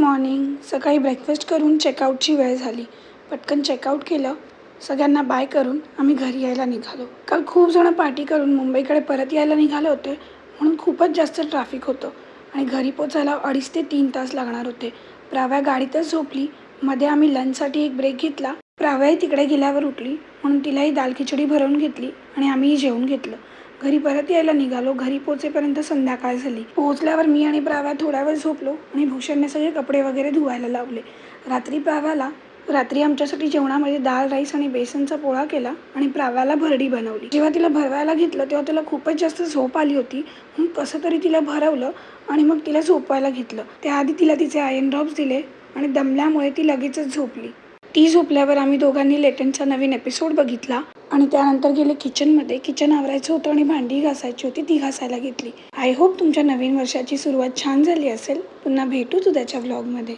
Morning. सकाळी breakfast करून चेकआउटची वेळ झाली. पटकन चेकआउट केलं. सगळ्यांना बाय करून आम्ही घरी यायला निघालो. काल खूप जण पार्टी करून मुंबईकडे परत यायला निघाले होते, म्हणून खूपच जास्त ट्रॅफिक होतं आणि घरी पोचायला 2.5 ते 3 तास लागणार होते. प्राव्या गाडीतच झोपली. मध्ये आम्ही लंचसाठी एक ब्रेक घेतला. प्राव्याही तिकडे गेल्यावर उठली, म्हणून तिलाही दाल खिचडी भरवून घेतली आणि आम्हीही जेवून घेतलं. घरी परत यायला निघालो. घरी पोचेपर्यंत संध्याकाळ झाली. पोहोचल्यावर मी आणि प्राव्या थोडा वेळ झोपलो आणि भूषणने सगळे कपडे वगैरे धुवायला लावले. रात्री आमच्यासाठी जेवणामध्ये दाल राईस आणि बेसनचा पोळा केला आणि प्राव्याला भरडी बनवली. जेव्हा तिला भरवायला घेतलं तेव्हा तिला खूपच जास्त झोप आली होती, म्हणून कसं तरी तिला भरवलं आणि मग तिला झोपवायला घेतलं. त्याआधी तिला तिचे आयर्न ड्रॉप्स दिले आणि दमल्यामुळे ती लगेचच झोपली. ती झोपल्यावर आम्ही दोघांनी लेटेनचा नवीन एपिसोड बघितला आणि त्यानंतर गेले किचनमध्ये. किचन आवरायचं होतं आणि भांडी घासायची होती, ती घासायला घेतली. आय होप तुमच्या नवीन वर्षाची सुरुवात छान झाली असेल. पुन्हा भेटूच उद्याच्या व्लॉगमध्ये.